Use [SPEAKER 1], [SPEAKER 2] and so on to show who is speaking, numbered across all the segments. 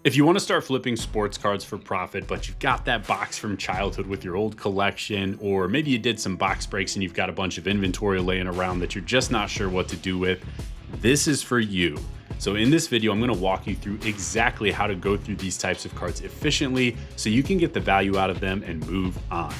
[SPEAKER 1] If you want to start flipping sports cards for profit, but you've got that box from childhood with your old collection, or maybe you did some box breaks and you've got a bunch of inventory laying around that you're just not sure what to do with, this is for you. So in this video, I'm going to walk you through exactly how to go through these types of cards efficiently so you can get the value out of them and move on.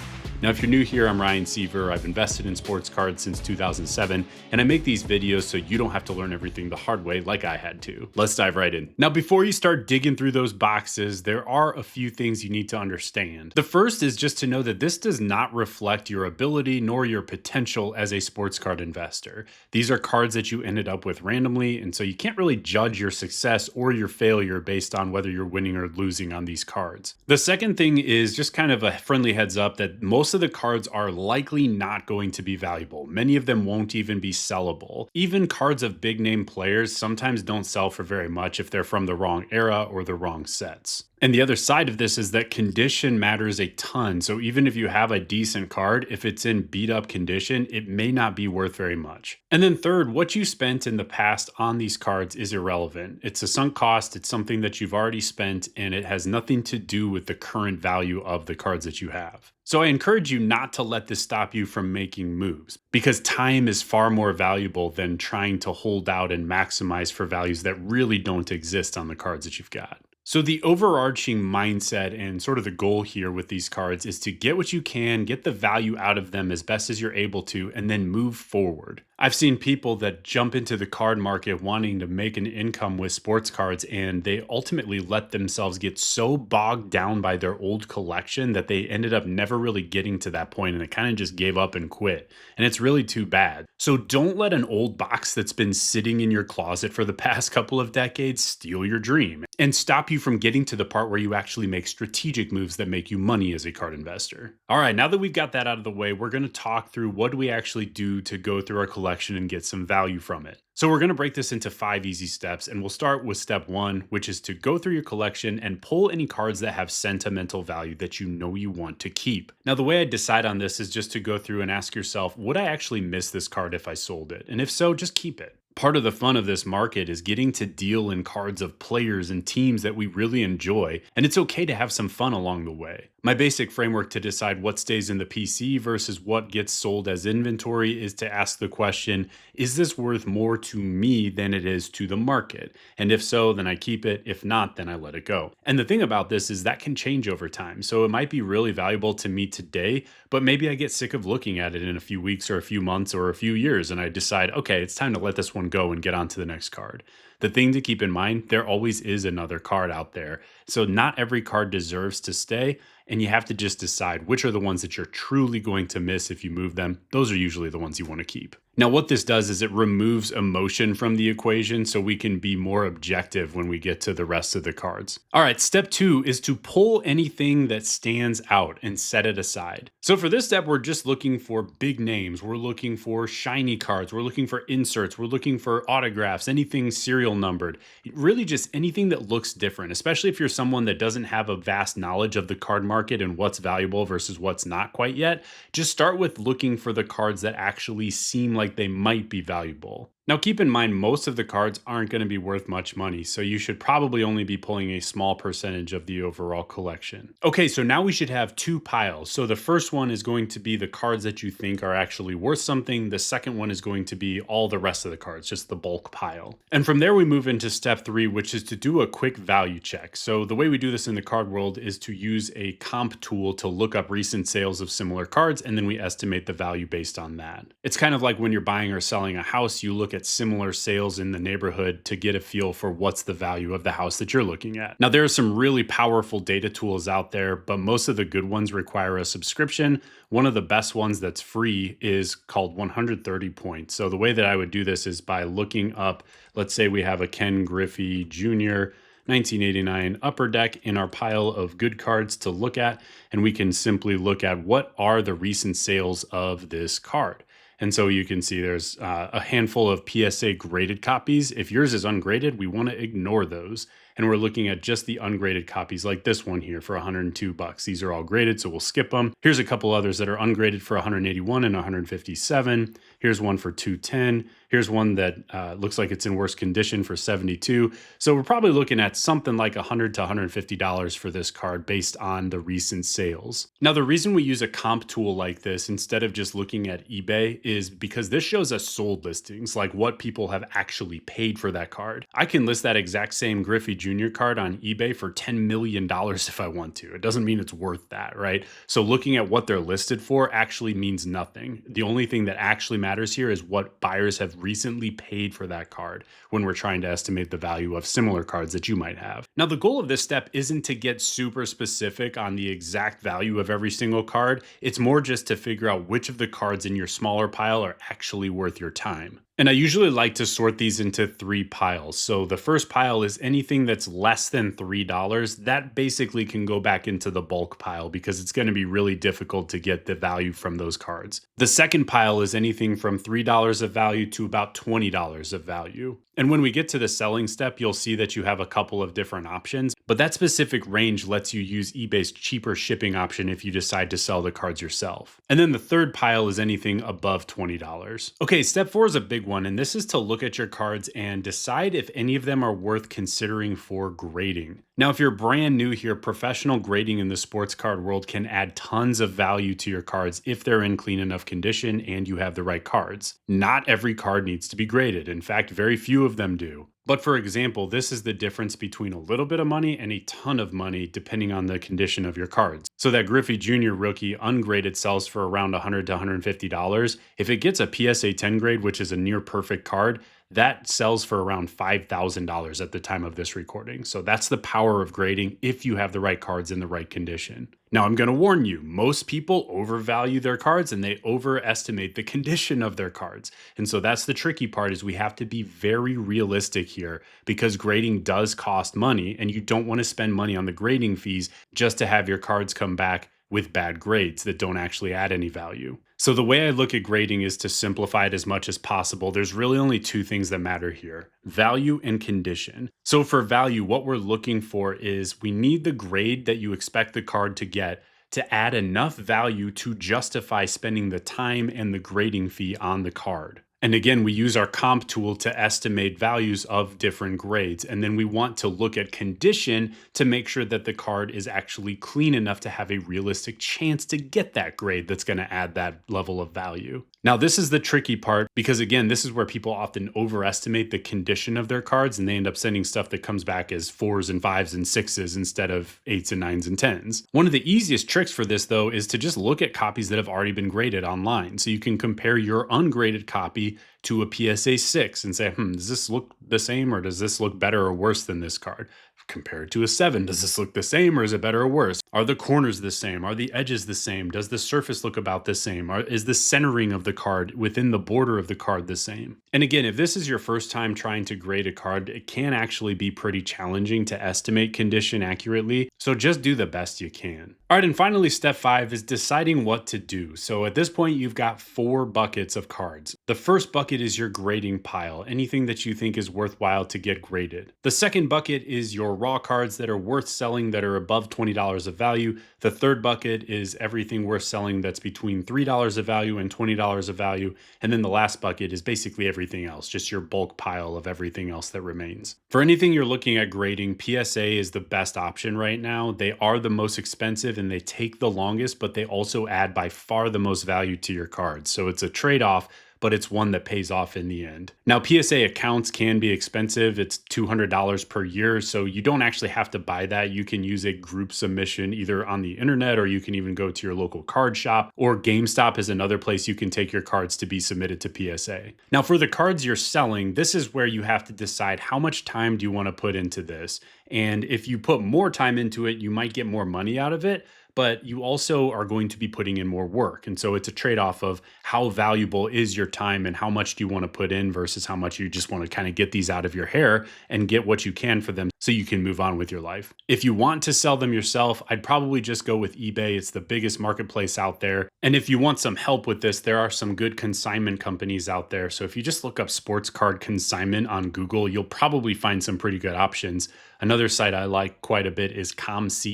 [SPEAKER 1] Now, if you're new here, I'm Ryan Seaver. I've invested in sports cards since 2007, and I make these videos so you don't have to learn everything the hard way like I had to. Let's dive right in. Now, before you start digging through those boxes, there are a few things you need to understand. The first is just to know that this does not reflect your ability nor your potential as a sports card investor. These are cards that you ended up with randomly, and so you can't really judge your success or your failure based on whether you're winning or losing on these cards. The second thing is just kind of a friendly heads up that most of the cards are likely not going to be valuable. Many of them won't even be sellable. Even cards of big name players sometimes don't sell for very much if they're from the wrong era or the wrong sets. And the other side of this is that condition matters a ton. So even if you have a decent card, if it's in beat up condition, it may not be worth very much. And then third, what you spent in the past on these cards is irrelevant. It's a sunk cost. It's something that you've already spent, and it has nothing to do with the current value of the cards that you have. So I encourage you not to let this stop you from making moves, because time is far more valuable than trying to hold out and maximize for values that really don't exist on the cards that you've got. So the overarching mindset and sort of the goal here with these cards is to get what you can, get the value out of them as best as you're able to, and then move forward. I've seen people that jump into the card market wanting to make an income with sports cards, and they ultimately let themselves get so bogged down by their old collection that they ended up never really getting to that point, and they kind of just gave up and quit. And it's really too bad. So don't let an old box that's been sitting in your closet for the past couple of decades steal your dream and stop you from getting to the part where you actually make strategic moves that make you money as a card investor. All right, now that we've got that out of the way, we're going to talk through what do we actually do to go through our collection and get some value from it. So we're going to break this into 5 easy steps, and we'll start with step 1, which is to go through your collection and pull any cards that have sentimental value that you know you want to keep. Now, the way I decide on this is just to go through and ask yourself, would I actually miss this card if I sold it? And if so, just keep it. Part of the fun of this market is getting to deal in cards of players and teams that we really enjoy, and it's okay to have some fun along the way. My basic framework to decide what stays in the PC versus what gets sold as inventory is to ask the question, is this worth more to me than it is to the market? And if so, then I keep it. If not, then I let it go. And the thing about this is that can change over time. So it might be really valuable to me today, but maybe I get sick of looking at it in a few weeks or a few months or a few years, and I decide, okay, it's time to let this one go and get on to the next card. The thing to keep in mind, there always is another card out there. So not every card deserves to stay, and you have to just decide which are the ones that you're truly going to miss if you move them. Those are usually the ones you want to keep. Now, what this does is it removes emotion from the equation so we can be more objective when we get to the rest of the cards. All right, step 2 is to pull anything that stands out and set it aside. So for this step, we're just looking for big names. We're looking for shiny cards. We're looking for inserts. We're looking for autographs, anything serial numbered. Really just anything that looks different, especially if you're someone that doesn't have a vast knowledge of the card market and what's valuable versus what's not quite yet. Just start with looking for the cards that actually seem like they might be valuable. Now keep in mind, most of the cards aren't going to be worth much money, so you should probably only be pulling a small percentage of the overall collection. Okay, so now we should have 2 piles. So the first one is going to be the cards that you think are actually worth something. The second one is going to be all the rest of the cards, just the bulk pile. And from there we move into step 3, which is to do a quick value check. So the way we do this in the card world is to use a comp tool to look up recent sales of similar cards, and then we estimate the value based on that. It's kind of like when you're buying or selling a house, you look at similar sales in the neighborhood to get a feel for what's the value of the house that you're looking at. Now, there are some really powerful data tools out there, but most of the good ones require a subscription. One of the best ones that's free is called 130 Points. So the way that I would do this is by looking up, let's say we have a Ken Griffey Jr. 1989 Upper Deck in our pile of good cards to look at, and we can simply look at what are the recent sales of this card. And so you can see there's a handful of PSA graded copies. If yours is ungraded, we want to ignore those. And we're looking at just the ungraded copies like this one here for $102. These are all graded, so we'll skip them. Here's a couple others that are ungraded for $181 and $157. Here's one for $210. Here's one that looks like it's in worse condition for 72. So we're probably looking at something like $100 to $150 for this card based on the recent sales. Now, the reason we use a comp tool like this instead of just looking at eBay is because this shows us sold listings, like what people have actually paid for that card. I can list that exact same Griffey Jr. card on eBay for $10 million if I want to. It doesn't mean it's worth that, right? So looking at what they're listed for actually means nothing. The only thing that actually matters here is what buyers have recently paid for that card when we're trying to estimate the value of similar cards that you might have. Now, the goal of this step isn't to get super specific on the exact value of every single card. It's more just to figure out which of the cards in your smaller pile are actually worth your time. And I usually like to sort these into 3 piles. So the first pile is anything that's less than $3. That basically can go back into the bulk pile because it's going to be really difficult to get the value from those cards. The second pile is anything from $3 of value to about $20 of value. And when we get to the selling step, you'll see that you have a couple of different options, but that specific range lets you use eBay's cheaper shipping option if you decide to sell the cards yourself. And then the third pile is anything above $20. Okay, step 4 is a big one, and this is to look at your cards and decide if any of them are worth considering for grading. Now, if you're brand new here, professional grading in the sports card world can add tons of value to your cards if they're in clean enough condition and you have the right cards. Not every card needs to be graded. In fact, very few of them do. But for example, this is the difference between a little bit of money and a ton of money depending on the condition of your cards. So that Griffey Jr. rookie ungraded sells for around $100 to $150. If it gets a PSA 10 grade, which is a near perfect card, that sells for around $5,000 at the time of this recording. So that's the power of grading if you have the right cards in the right condition. Now, I'm going to warn you, most people overvalue their cards and they overestimate the condition of their cards. And so that's the tricky part, is we have to be very realistic here because grading does cost money and you don't want to spend money on the grading fees just to have your cards come back with bad grades that don't actually add any value. So the way I look at grading is to simplify it as much as possible. There's really only 2 things that matter here: value and condition. So for value, what we're looking for is we need the grade that you expect the card to get to add enough value to justify spending the time and the grading fee on the card. And again, we use our comp tool to estimate values of different grades. And then we want to look at condition to make sure that the card is actually clean enough to have a realistic chance to get that grade that's going to add that level of value. Now, this is the tricky part because, again, this is where people often overestimate the condition of their cards and they end up sending stuff that comes back as 4s and 5s and 6s instead of 8s and 9s and 10s. One of the easiest tricks for this, though, is to just look at copies that have already been graded online. So you can compare your ungraded copy to a PSA 6 and say, does this look the same or does this look better or worse than this card? Compared to a 7, does this look the same or is it better or worse? Are the corners the same? Are the edges the same? Does the surface look about the same? Is the centering of the card within the border of the card the same? And again, if this is your first time trying to grade a card, it can actually be pretty challenging to estimate condition accurately. So just do the best you can. All right, and finally, step 5 is deciding what to do. So at this point, you've got 4 buckets of cards. The first bucket is your grading pile, anything that you think is worthwhile to get graded. The second bucket is your raw cards that are worth selling that are above $20 of value. The third bucket is everything worth selling that's between $3 of value and $20 of value. And then the last bucket is basically everything else, just your bulk pile of everything else that remains. For anything you're looking at grading, PSA is the best option right now. They are the most expensive and they take the longest, but they also add by far the most value to your cards. So it's a trade-off, but it's one that pays off in the end. Now, PSA accounts can be expensive. It's $200 per year, so you don't actually have to buy that. You can use a group submission either on the internet, or you can even go to your local card shop, or GameStop is another place you can take your cards to be submitted to PSA. Now, for the cards you're selling, this is where you have to decide how much time do you want to put into this. And if you put more time into it, you might get more money out of it, but you also are going to be putting in more work. And so it's a trade-off of how valuable is your time and how much do you want to put in versus how much you just want to kind of get these out of your hair and get what you can for them so you can move on with your life. If you want to sell them yourself, I'd probably just go with eBay. It's the biggest marketplace out there. And if you want some help with this, there are some good consignment companies out there. So if you just look up sports card consignment on Google, you'll probably find some pretty good options. Another site I like quite a bit is comc.com.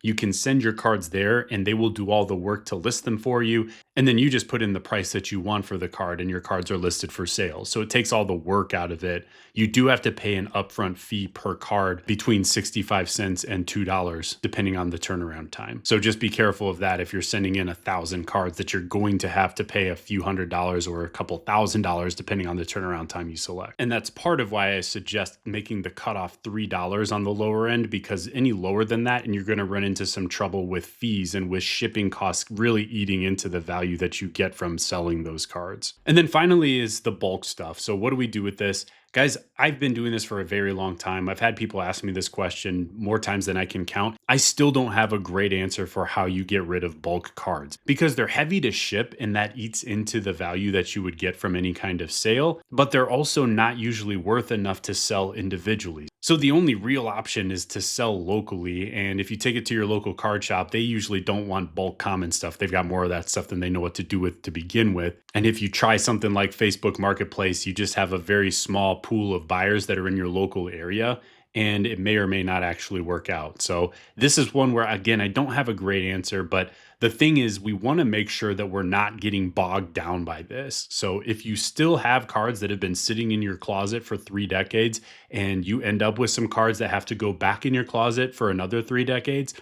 [SPEAKER 1] You can send your cards there and they will do all the work to list them for you. And then you just put in the price that you want for the card and your cards are listed for sale. So it takes all the work out of it. You do have to pay an upfront fee per card between 65 cents and $2, depending on the turnaround time. So just be careful of that. If you're sending in 1,000 cards, that you're going to have to pay a few $100s or a couple $1,000s, depending on the turnaround time you select. And that's part of why I suggest making the cutoff $3 on the lower end, because any lower than that, and you're going to run into some trouble with fees and with shipping costs really eating into the value that you get from selling those cards. And then finally is the bulk stuff. So what do we do with this? Guys, I've been doing this for a very long time. I've had people ask me this question more times than I can count. I still don't have a great answer for how you get rid of bulk cards, because they're heavy to ship and that eats into the value that you would get from any kind of sale, but they're also not usually worth enough to sell individually. So the only real option is to sell locally. And if you take it to your local card shop, they usually don't want bulk common stuff. They've got more of that stuff than they know what to do with to begin with. And if you try something like Facebook Marketplace, you just have a very small pool of buyers that are in your local area, and it may or may not actually work out. So this is one where, again, I don't have a great answer, but the thing is, we want to make sure that we're not getting bogged down by this. So if you still have cards that have been sitting in your closet for 3 decades and you end up with some cards that have to go back in your closet for another 3 decades,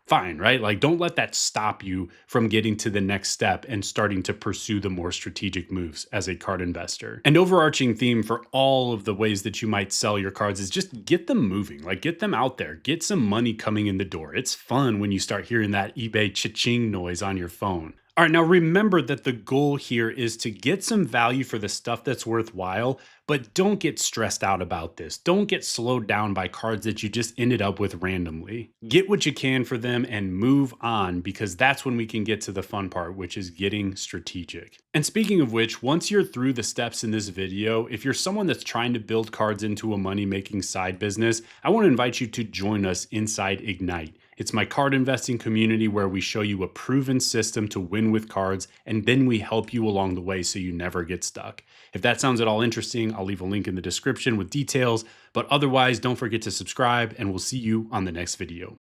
[SPEAKER 1] fine, right? Like, don't let that stop you from getting to the next step and starting to pursue the more strategic moves as a card investor. An overarching theme for all of the ways that you might sell your cards is just get them moving, like get them out there, get some money coming in the door. It's fun when you start hearing that eBay cha-ching noise on your phone. All right, now remember that the goal here is to get some value for the stuff that's worthwhile, but don't get stressed out about this. Don't get slowed down by cards that you just ended up with randomly. Get what you can for them and move on, because that's when we can get to the fun part, which is getting strategic. And speaking of which, once you're through the steps in this video, if you're someone that's trying to build cards into a money-making side business, I want to invite you to join us inside Ignite. It's my card investing community where we show you a proven system to win with cards, and then we help you along the way so you never get stuck. If that sounds at all interesting, I'll leave a link in the description with details, but otherwise, don't forget to subscribe, and we'll see you on the next video.